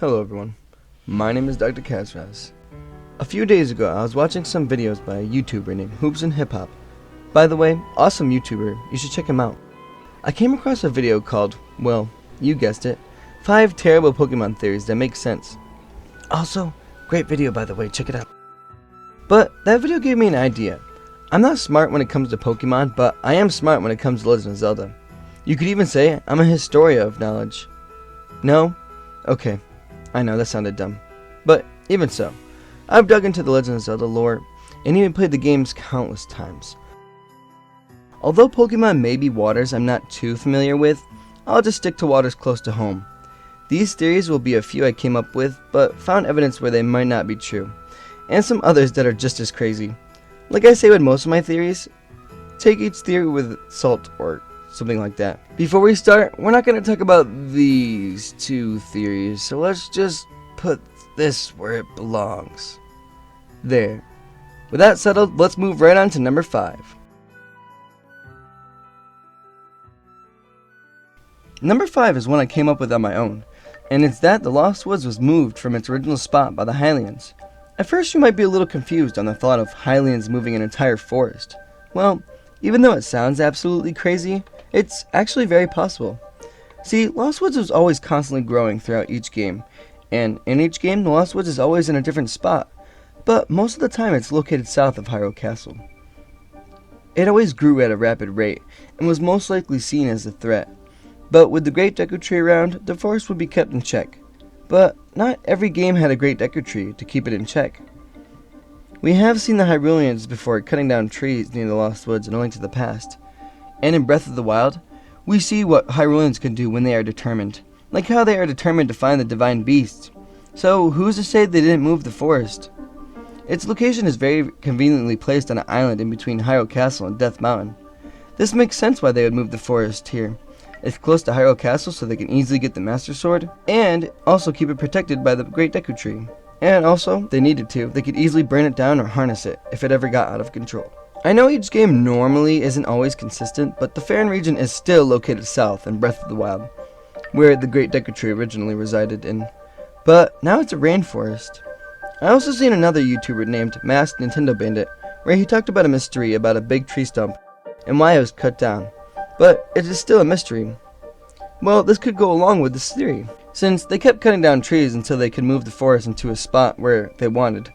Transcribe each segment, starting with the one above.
Hello everyone, my name is Dr.Caztendo. A few days ago I was watching some videos by a YouTuber named HoopsandHiphop. By the way, awesome YouTuber, you should check him out. I came across a video called, well, you guessed it, 5 terrible Pokemon theories that make sense. Also, great video by the way, check it out. But that video gave me an idea. I'm not smart when it comes to Pokemon, but I am smart when it comes to Legend of Zelda. You could even say I'm a historia of knowledge. No? Okay. I know, that sounded dumb. But even so, I've dug into the Legend of Zelda lore, and even played the games countless times. Although Pokemon may be waters I'm not too familiar with, I'll just stick to waters close to home. These theories will be a few I came up with, but found evidence where they might not be true, and some others that are just as crazy. Like I say with most of my theories, take each theory with salt or something like that. Before we start, we're not going to talk about these 2 theories, so let's just put this where it belongs. There. With that settled, let's move right on to number 5. Number 5 is one I came up with on my own, and it's that the Lost Woods was moved from its original spot by the Hylians. At first you might be a little confused on the thought of Hylians moving an entire forest. Well, even though it sounds absolutely crazy, it's actually very possible. See, Lost Woods was always constantly growing throughout each game, and in each game the Lost Woods is always in a different spot, but most of the time it's located south of Hyrule Castle. It always grew at a rapid rate, and was most likely seen as a threat, but with the Great Deku Tree around, the forest would be kept in check. But not every game had a Great Deku Tree to keep it in check. We have seen the Hyruleans before cutting down trees near the Lost Woods in A Link to the Past. And in Breath of the Wild, we see what Hyruleans can do when they are determined, like how they are determined to find the divine beast. So who's to say they didn't move the forest? Its location is very conveniently placed on an island in between Hyrule Castle and Death Mountain. This makes sense why they would move the forest here. It's close to Hyrule Castle so they can easily get the Master Sword, and also keep it protected by the Great Deku Tree. And also, if they needed to, they could easily burn it down or harness it if it ever got out of control. I know each game normally isn't always consistent, but the Faron region is still located south in Breath of the Wild, where the Great Deku Tree originally resided in. But now it's a rainforest. I also seen another YouTuber named NintendoMaskedBandit, where he talked about a mystery about a big tree stump and why it was cut down. But it is still a mystery. Well, this could go along with this theory, since they kept cutting down trees until they could move the forest into a spot where they wanted.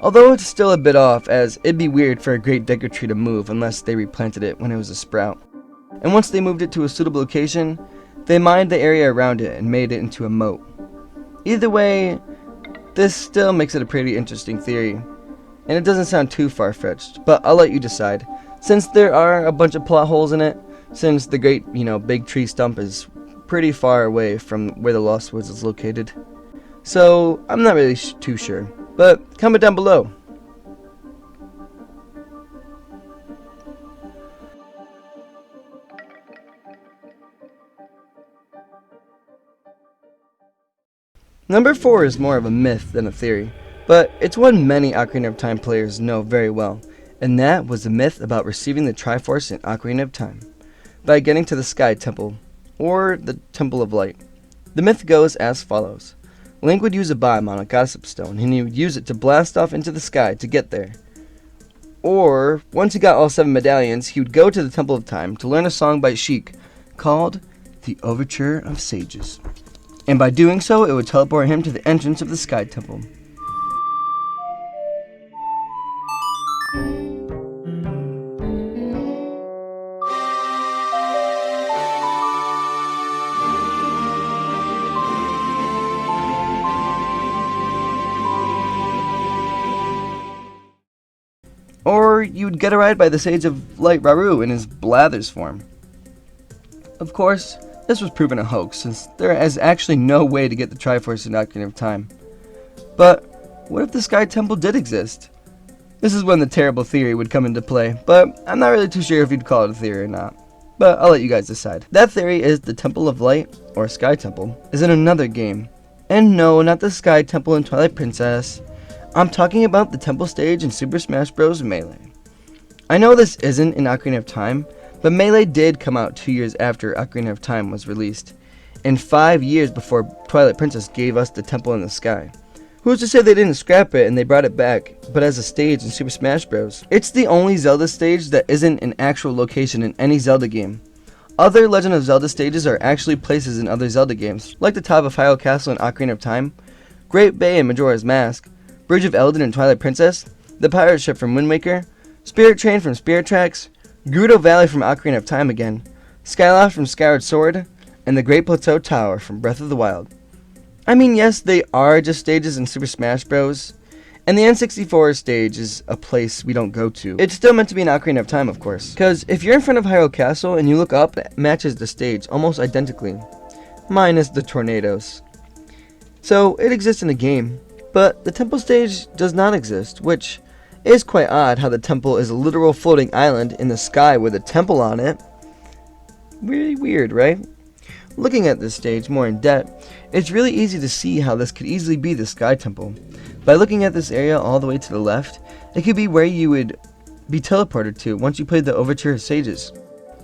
Although it's still a bit off, as it'd be weird for a Great Deku Tree to move unless they replanted it when it was a sprout. And once they moved it to a suitable location, they mined the area around it and made it into a moat. Either way, this still makes it a pretty interesting theory, and it doesn't sound too far-fetched, but I'll let you decide, since there are a bunch of plot holes in it, since the great, big tree stump is pretty far away from where the Lost Woods is located. So, I'm not really too sure. But comment down below. Number 4 is more of a myth than a theory, but it's one many Ocarina of Time players know very well, and that was the myth about receiving the Triforce in Ocarina of Time by getting to the Sky Temple, or the Temple of Light. The myth goes as follows. Link would use a bomb on a gossip stone, and he would use it to blast off into the sky to get there. Or, once he got all 7 medallions, he would go to the Temple of Time to learn a song by Sheik called the Overture of Sages. And by doing so, it would teleport him to the entrance of the Sky Temple. Or you'd get a ride by the Sage of Light Rauru in his Blathers form. Of course, this was proven a hoax, since there is actually no way to get the Triforce in Ocarina of Time. But what if the Sky Temple did exist? This is when the terrible theory would come into play, but I'm not really too sure if you'd call it a theory or not. But I'll let you guys decide. That theory is the Temple of Light, or Sky Temple, is in another game. And no, not the Sky Temple in Twilight Princess. I'm talking about the temple stage in Super Smash Bros. Melee. I know this isn't in Ocarina of Time, but Melee did come out 2 years after Ocarina of Time was released, and 5 years before Twilight Princess gave us the temple in the sky. Who's to say they didn't scrap it and they brought it back, but as a stage in Super Smash Bros. It's the only Zelda stage that isn't an actual location in any Zelda game. Other Legend of Zelda stages are actually places in other Zelda games, like the top of Hyrule Castle in Ocarina of Time, Great Bay in Majora's Mask, Bridge of Eldin in Twilight Princess, the pirate ship from Wind Waker, Spirit Train from Spirit Tracks, Gerudo Valley from Ocarina of Time again, Skyloft from Skyward Sword, and the Great Plateau Tower from Breath of the Wild. I mean, yes, they are just stages in Super Smash Bros. And the N64 stage is a place we don't go to. It's still meant to be an Ocarina of Time, of course. Because if you're in front of Hyrule Castle and you look up, it matches the stage almost identically. Minus the tornadoes. So, it exists in the game. But the temple stage does not exist, which is quite odd how the temple is a literal floating island in the sky with a temple on it. Really weird, right? Looking at this stage more in depth, it's really easy to see how this could easily be the Sky Temple. By looking at this area all the way to the left, it could be where you would be teleported to once you played the Overture Sages.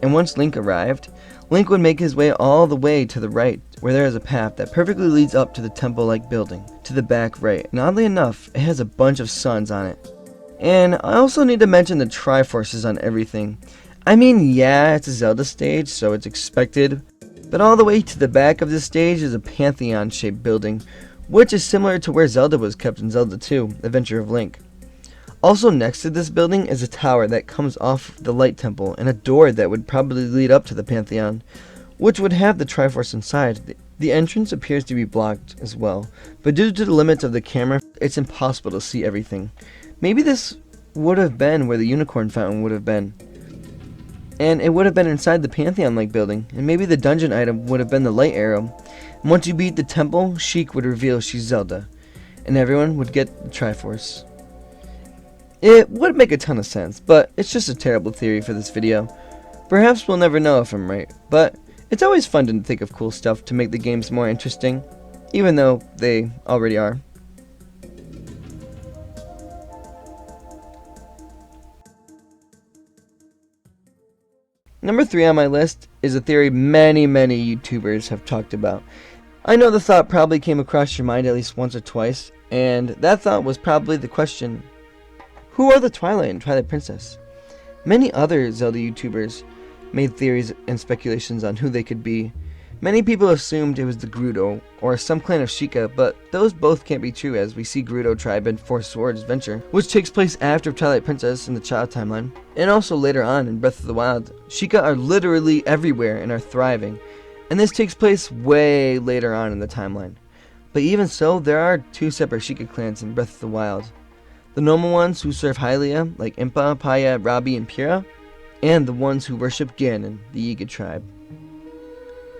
And once Link arrived, Link would make his way all the way to the right, where there is a path that perfectly leads up to the temple-like building, to the back right. And oddly enough, it has a bunch of suns on it. And I also need to mention the Triforces on everything. I mean, yeah, it's a Zelda stage, so it's expected. But all the way to the back of this stage is a Pantheon-shaped building, which is similar to where Zelda was kept in Zelda 2, Adventure of Link. Also next to this building is a tower that comes off the Light Temple, and a door that would probably lead up to the Pantheon, which would have the Triforce inside. The entrance appears to be blocked as well, but due to the limits of the camera, it's impossible to see everything. Maybe this would have been where the Unicorn Fountain would have been. And it would have been inside the Pantheon-like building, and maybe the dungeon item would have been the light arrow. And once you beat the temple, Sheik would reveal she's Zelda, and everyone would get the Triforce. It would make a ton of sense, but it's just a terrible theory for this video. Perhaps we'll never know if I'm right, but it's always fun to think of cool stuff to make the games more interesting, even though they already are. Number 3 on my list is a theory many YouTubers have talked about. I know the thought probably came across your mind at least once or twice, and that thought was probably the question, who are the Twilight and Twilight Princess? Many other Zelda YouTubers made theories and speculations on who they could be. Many people assumed it was the Gerudo, or some clan of Sheikah, but those both can't be true as we see Gerudo tribe in Four Swords Adventure, which takes place after Twilight Princess in the Child timeline, and also later on in Breath of the Wild. Sheikah are literally everywhere and are thriving, and this takes place way later on in the timeline. But even so, there are 2 separate Sheikah clans in Breath of the Wild. The normal ones who serve Hylia, like Impa, Paya, Rabi, and Pyrrha, and the ones who worship Ganon, the Yiga tribe.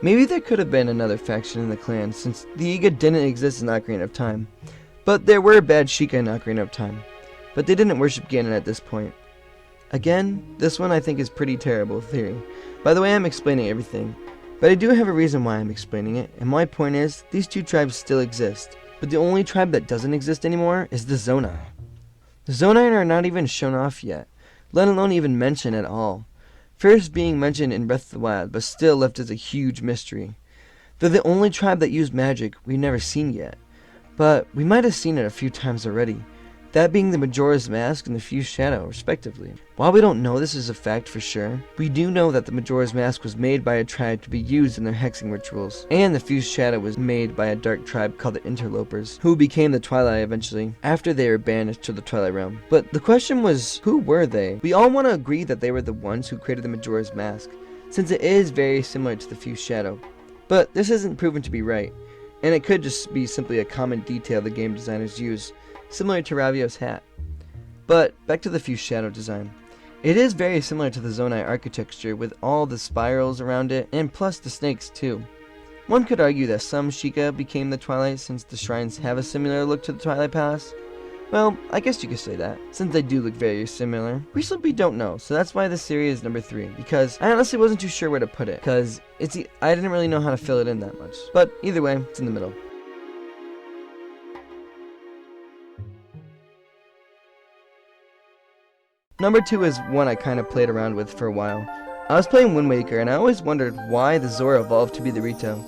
Maybe there could have been another faction in the clan, since the Yiga didn't exist in Ocarina of Time. But there were bad Sheikah in Ocarina of Time. But they didn't worship Ganon at this point. Again, this one I think is pretty terrible theory. By the way, I'm explaining everything. But I do have a reason why I'm explaining it, and my point is, these 2 tribes still exist. But the only tribe that doesn't exist anymore is the Zonai. The Zonai are not even shown off yet, let alone even mentioned at all. First being mentioned in Breath of the Wild, but still left as a huge mystery. They're the only tribe that used magic we've never seen yet, but we might have seen it a few times already, that being the Majora's Mask and the Fused Shadow, respectively. While we don't know this is a fact for sure, we do know that the Majora's Mask was made by a tribe to be used in their hexing rituals, and the Fused Shadow was made by a dark tribe called the Interlopers, who became the Twilight eventually, after they were banished to the Twilight Realm. But the question was, who were they? We all want to agree that they were the ones who created the Majora's Mask, since it is very similar to the Fused Shadow. But this isn't proven to be right, and it could just be simply a common detail the game designers use, similar to Ravio's hat. But back to the Fused Shadow design. It is very similar to the Zonai architecture with all the spirals around it, and plus the snakes too. One could argue that some Sheikah became the Twilight since the shrines have a similar look to the Twilight Palace. Well, I guess you could say that, since they do look very similar. We simply don't know, so that's why this theory is number 3, because I honestly wasn't too sure where to put it, because I didn't really know how to fill it in that much. But either way, it's in the middle. Number 2 is one I kind of played around with for a while. I was playing Wind Waker and I always wondered why the Zora evolved to be the Rito.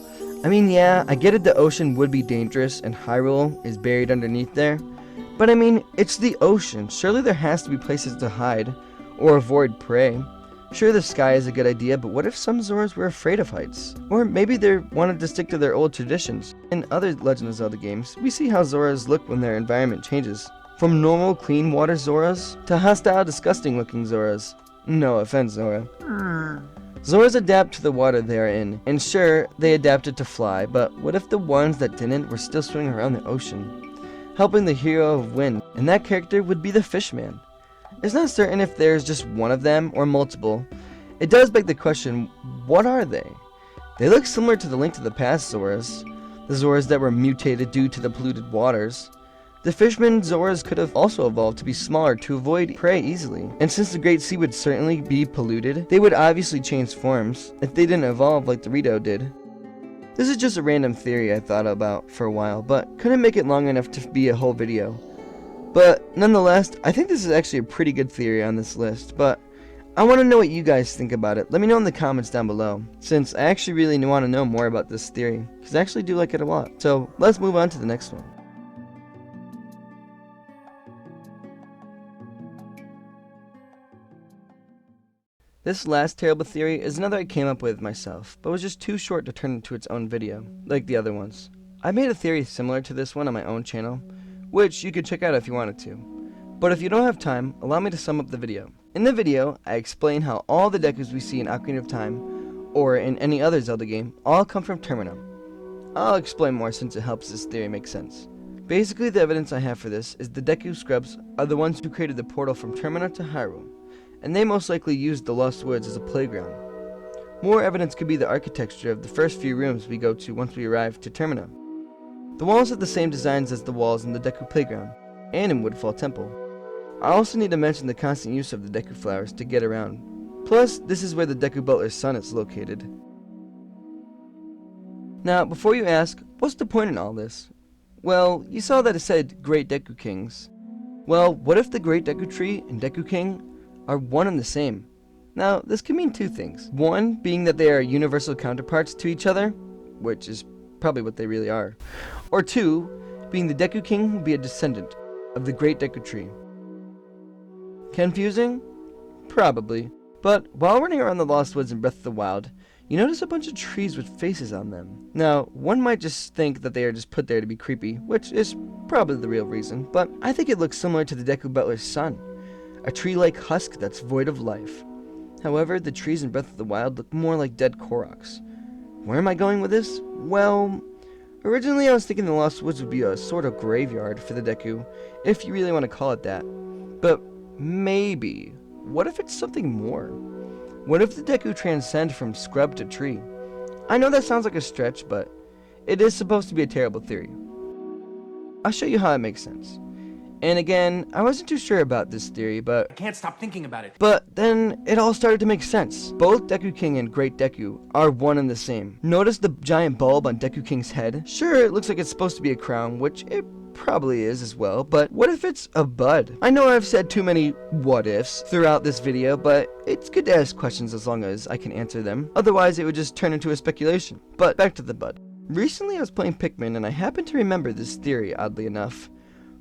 I mean, yeah, I get it, the ocean would be dangerous and Hyrule is buried underneath there. But I mean, it's the ocean. Surely there has to be places to hide or avoid prey. Sure, the sky is a good idea, but what if some Zoras were afraid of heights? Or maybe they wanted to stick to their old traditions. In other Legend of Zelda games, we see how Zoras look when their environment changes. From normal, clean water Zoras to hostile, disgusting looking Zoras. No offense, Zora. Zoras adapt to the water they are in, and sure, they adapted to fly, but what if the ones that didn't were still swimming around the ocean, helping the hero of wind, and that character would be the fishman? It's not certain if there's just one of them or multiple. It does beg the question, what are they? They look similar to the Link to the Past Zoras, the Zoras that were mutated due to the polluted waters. The fisherman Zoras could have also evolved to be smaller to avoid prey easily, and since the Great Sea would certainly be polluted, they would obviously change forms if they didn't evolve like Dorito did. This is just a random theory I thought about for a while, but couldn't make it long enough to be a whole video. But nonetheless, I think this is actually a pretty good theory on this list, but I want to know what you guys think about it. Let me know in the comments down below, since I actually really want to know more about this theory, because I actually do like it a lot. So let's move on to the next one. This last terrible theory is another I came up with myself, but was just too short to turn into its own video, like the other ones. I made a theory similar to this one on my own channel, which you could check out if you wanted to. But if you don't have time, allow me to sum up the video. In the video, I explain how all the Dekus we see in Ocarina of Time, or in any other Zelda game, all come from Termina. I'll explain more since it helps this theory make sense. Basically, the evidence I have for this is the Deku Scrubs are the ones who created the portal from Termina to Hyrule, and they most likely used the Lost Woods as a playground. More evidence could be the architecture of the first few rooms we go to once we arrive to Termina. The walls have the same designs as the walls in the Deku Playground, and in Woodfall Temple. I also need to mention the constant use of the Deku Flowers to get around. Plus, this is where the Deku Butler's son is located. Now, before you ask, what's the point in all this? Well, you saw that it said Great Deku Kings. Well, what if the Great Deku Tree and Deku King are one and the same? Now, this can mean two things. One, being that they are universal counterparts to each other, which is probably what they really are. Or two, being the Deku King will be a descendant of the Great Deku Tree. Confusing? Probably. But while running around the Lost Woods in Breath of the Wild, you notice a bunch of trees with faces on them. Now, one might just think that they are just put there to be creepy, which is probably the real reason, but I think it looks similar to the Deku Butler's son, a tree-like husk that's void of life. However, the trees in Breath of the Wild look more like dead Koroks. Where am I going with this? Well, originally I was thinking the Lost Woods would be a sort of graveyard for the Deku, if you really want to call it that. But maybe, what if it's something more? What if the Deku transcend from scrub to tree? I know that sounds like a stretch, but it is supposed to be a terrible theory. I'll show you how it makes sense. And again, I wasn't too sure about this theory, but I can't stop thinking about it. But then it all started to make sense. Both Deku King and Great Deku are one and the same. Notice the giant bulb on Deku King's head? Sure, it looks like it's supposed to be a crown, which it probably is as well, but what if it's a bud? I know I've said too many what ifs throughout this video, but it's good to ask questions as long as I can answer them. Otherwise, it would just turn into a speculation. But back to the bud. Recently, I was playing Pikmin, and I happened to remember this theory, oddly enough.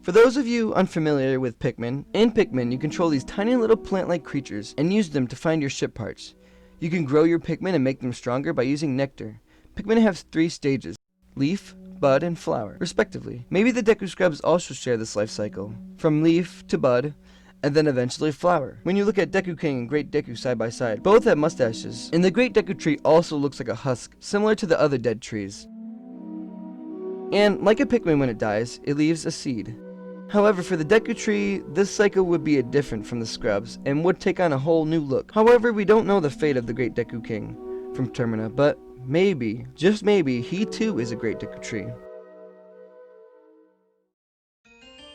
For those of you unfamiliar with Pikmin, in Pikmin you control these tiny little plant-like creatures and use them to find your ship parts. You can grow your Pikmin and make them stronger by using nectar. Pikmin have 3 stages, leaf, bud, and flower, respectively. Maybe the Deku Scrubs also share this life cycle, from leaf to bud, and then eventually flower. When you look at Deku King and Great Deku side by side, both have mustaches, and the Great Deku tree also looks like a husk, similar to the other dead trees. And like a Pikmin when it dies, it leaves a seed. However, for the Deku tree, this cycle would be different from the Scrubs, and would take on a whole new look. However, we don't know the fate of the Great Deku King from Termina, but maybe, just maybe, he too is a Great Deku tree.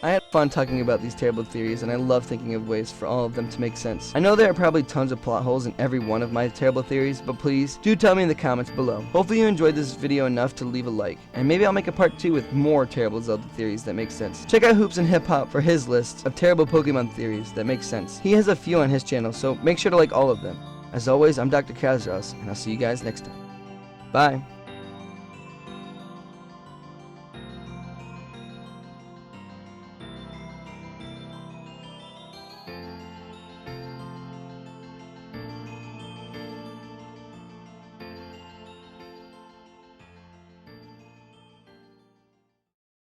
I had fun talking about these terrible theories, and I love thinking of ways for all of them to make sense. I know there are probably tons of plot holes in every one of my terrible theories, but please, do tell me in the comments below. Hopefully you enjoyed this video enough to leave a like, and maybe I'll make a part 2 with more terrible Zelda theories that make sense. Check out HoopsandHiphop for his list of terrible Pokemon theories that make sense. He has a few on his channel, so make sure to like all of them. As always, I'm Dr.Caztendo, and I'll see you guys next time. Bye!